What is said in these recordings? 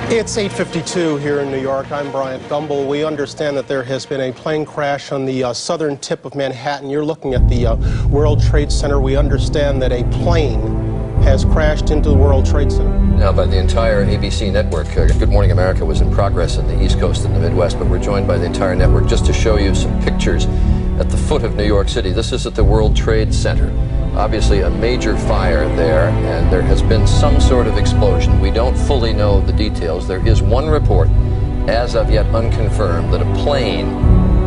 It's 8:52 here in New York. I'm Bryant Gumbel. We understand that there has been a plane crash on the southern tip of Manhattan. You're looking at the World Trade Center. We understand that a plane has crashed into the World Trade Center. Now by the entire ABC network. Good Morning America was in progress in the East Coast and the Midwest, but we're joined by the entire network just to show you some pictures at the foot of New York City. This is at the World Trade Center. Obviously a major fire there, and there has been some sort of explosion. We don't fully know the details. There is one report, as of yet unconfirmed, that a plane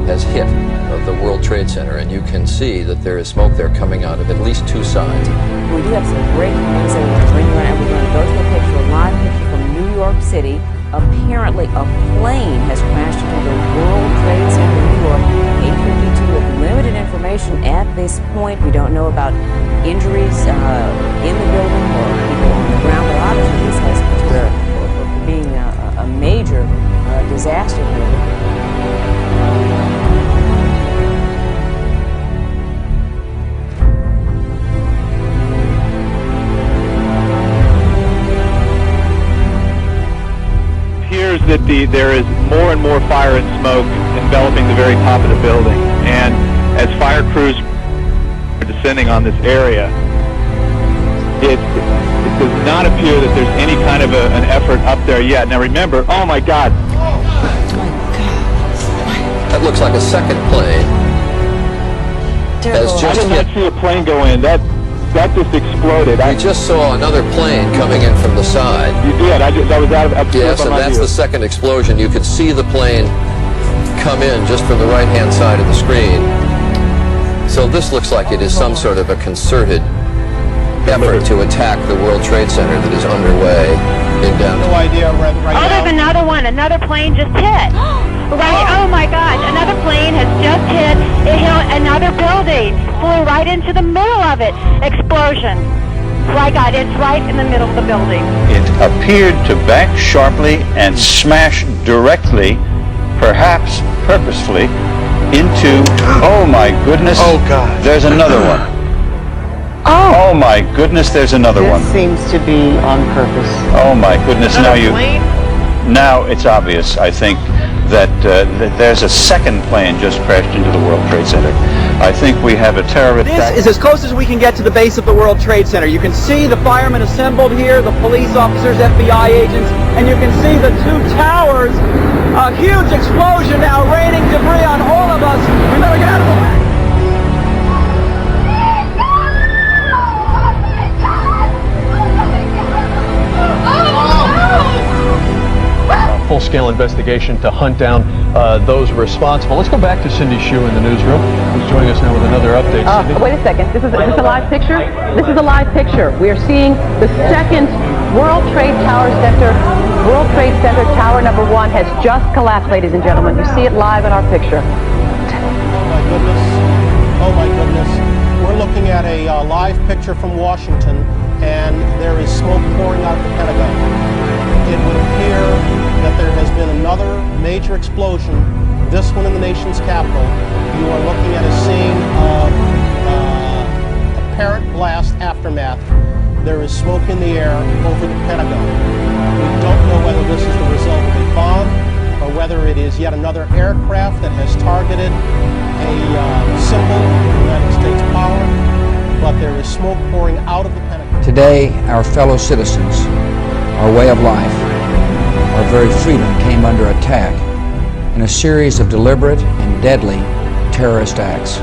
has hit of the World Trade Center, and you can see that there is smoke there coming out of at least two sides. We do have some breaking news that we're going to bring you on, and we're going to go to a picture, a live picture from New York City. Apparently a plane has crashed into the World Trade Center in New York, 8:52, with limited information at this point. We don't know about injuries in the building or people on the ground, but obviously this has potential for being a major disaster here. That there is more and more fire and smoke enveloping the very top of the building, and as fire crews are descending on this area, it does not appear that there's any kind of an effort up there yet. Now remember, oh my God. That looks like a second plane. I did not see a plane go in. That just exploded. I just saw another plane coming in from the side. You did. That was out of yes, and that's the second explosion. You could see the plane come in just from the right-hand side of the screen. So this looks like it is some sort of a concerted effort to attack the World Trade Center that is underway in downtown. No idea right now. There's another one. Another plane just hit. Right. Oh my gosh! Another plane has just hit. It hit another building. Flew right into the middle of it. Explosion. My God! It's right in the middle of the building. It appeared to bank sharply and smash directly, perhaps purposefully, into. Oh my goodness! Oh God! There's another one. Oh my goodness! There's another one. This seems to be on purpose. Oh my goodness! Now it's obvious, I think, that there's a second plane just crashed into the World Trade Center. I think we have a terrorist attack. This is as close as we can get to the base of the World Trade Center. You can see the firemen assembled here, the police officers, FBI agents, and you can see the two towers. A huge explosion now raining debris on all of us. We better get out of the way. Full-scale investigation to hunt down those responsible. Let's go back to Cindy Hsu in the newsroom, who's joining us now with another update. Wait a second. Is this a live picture? This is a live picture. We are seeing the second World Trade Center Tower number 1 has just collapsed, ladies and gentlemen. You see it live in our picture. Oh my goodness. We're looking at a live picture from Washington, and there is smoke pouring out of the Pentagon. It would appear that there has been another major explosion, this one in the nation's capital. You are looking at a scene of apparent blast aftermath. There is smoke in the air over the Pentagon. We don't know whether this is the result of a bomb or whether it is yet another aircraft that has targeted a symbol of the United States power, but there is smoke pouring out of the Pentagon. Today, our fellow citizens, our way of life, our very freedom came under attack in a series of deliberate and deadly terrorist acts.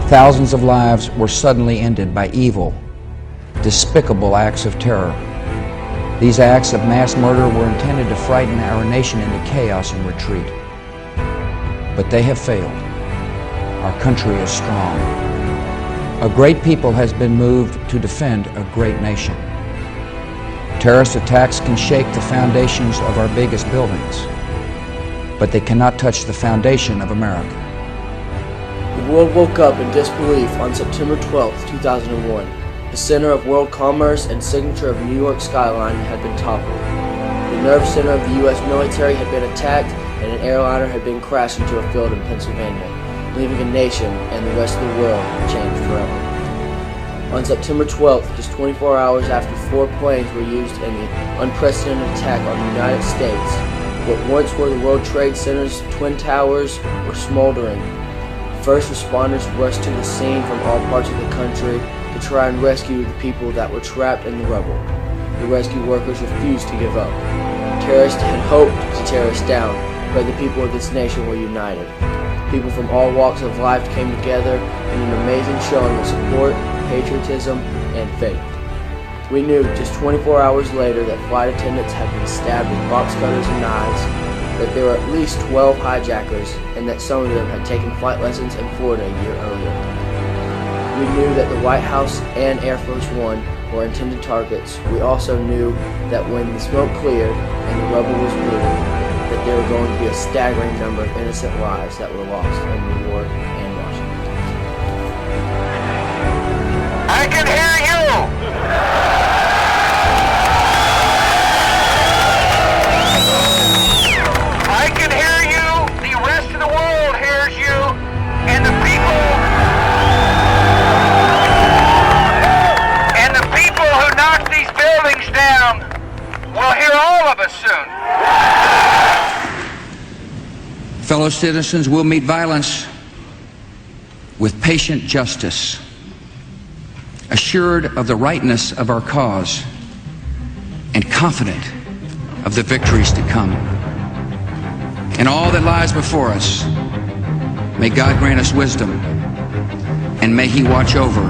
Thousands of lives were suddenly ended by evil, despicable acts of terror. These acts of mass murder were intended to frighten our nation into chaos and retreat. But they have failed. Our country is strong. A great people has been moved to defend a great nation. Terrorist attacks can shake the foundations of our biggest buildings, but they cannot touch the foundation of America. The world woke up in disbelief on September 12, 2001. The center of world commerce and signature of New York skyline had been toppled. The nerve center of the U.S. military had been attacked, and an airliner had been crashed into a field in Pennsylvania, leaving a nation and the rest of the world changed forever. On September 12th, just 24 hours after 4 planes were used in the unprecedented attack on the United States, what once were the World Trade Center's twin towers were smoldering. First responders rushed to the scene from all parts of the country to try and rescue the people that were trapped in the rubble. The rescue workers refused to give up. Terrorists had hoped to tear us down, but the people of this nation were united. People from all walks of life came together in an amazing showing of support, patriotism, and faith. We knew just 24 hours later that flight attendants had been stabbed with box cutters and knives, that there were at least 12 hijackers, and that some of them had taken flight lessons in Florida a year earlier. We knew that the White House and Air Force One were intended targets. We also knew that when the smoke cleared and the rubble was moving, that there were going to be a staggering number of innocent lives that were lost in New York and Washington. I can hear you! I can hear you! The rest of the world hears you! And the people who knock these buildings down will hear all of us soon. Fellow citizens, we'll meet violence with patient justice, assured of the rightness of our cause, and confident of the victories to come. In all that lies before us, may God grant us wisdom, and may He watch over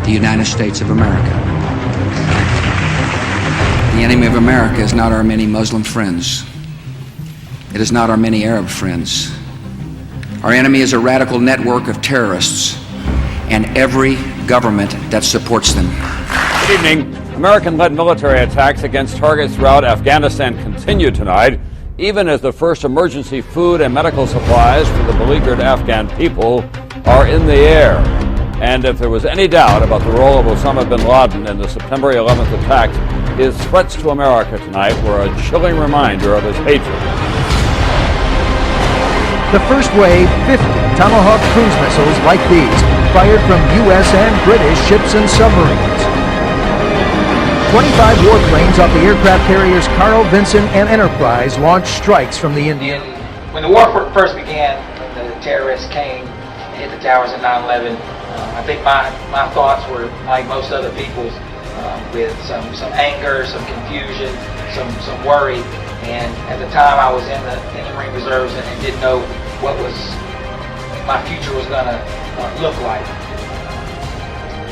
the United States of America. The enemy of America is not our many Muslim friends. It is not our many Arab friends. Our enemy is a radical network of terrorists and every government that supports them. Good evening. American-led military attacks against targets throughout Afghanistan continue tonight, even as the first emergency food and medical supplies for the beleaguered Afghan people are in the air. And if there was any doubt about the role of Osama bin Laden in the September 11th attacks, his threats to America tonight were a chilling reminder of his hatred. The first wave, 50 Tomahawk cruise missiles like these, fired from U.S. and British ships and submarines. 25 warplanes off the aircraft carriers Carl, Vinson, and Enterprise launched strikes from the Indian. When the war first began, when the terrorists came and hit the towers in 9/11, I think my thoughts were like most other people's, with some anger, some confusion, some worry. And at the time, I was in the Marine Reserves and didn't know what my future was going to look like.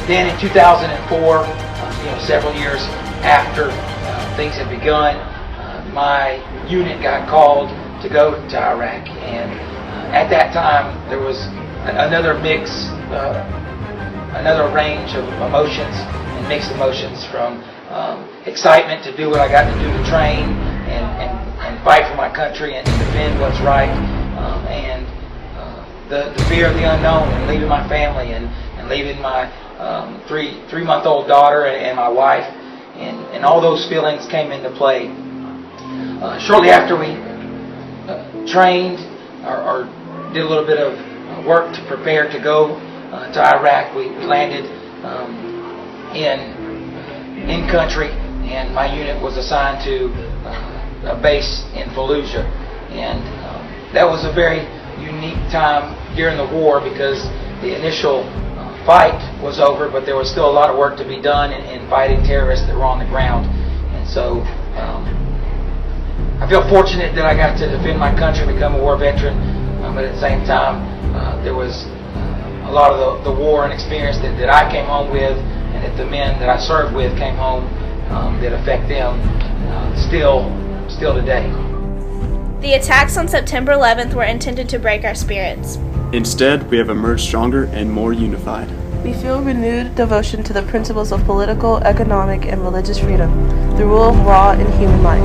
Then in 2004, several years after things had begun, my unit got called to go to Iraq, and at that time there was another mix, another range of emotions and mixed emotions, from excitement to do what I got to do to train and fight for my country and defend what's right, and the fear of the unknown, and leaving my family and leaving my three-month-old daughter and my wife, and all those feelings came into play. Shortly after we trained or did a little bit of work to prepare to go to Iraq, we landed in country, and my unit was assigned to a base in Fallujah, and that was a very unique time during the war, because the initial fight was over, but there was still a lot of work to be done in fighting terrorists that were on the ground. And so I feel fortunate that I got to defend my country and become a war veteran, but at the same time there was a lot of the war and experience that I came home with, and that the men that I served with came home, that affect them still today. The attacks on September 11th were intended to break our spirits. Instead, we have emerged stronger and more unified. We feel renewed devotion to the principles of political, economic, and religious freedom, the rule of law, and human life.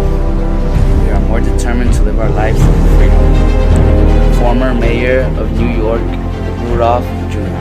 We are more determined to live our lives in freedom. Former Mayor of New York, Rudolph Giuliani.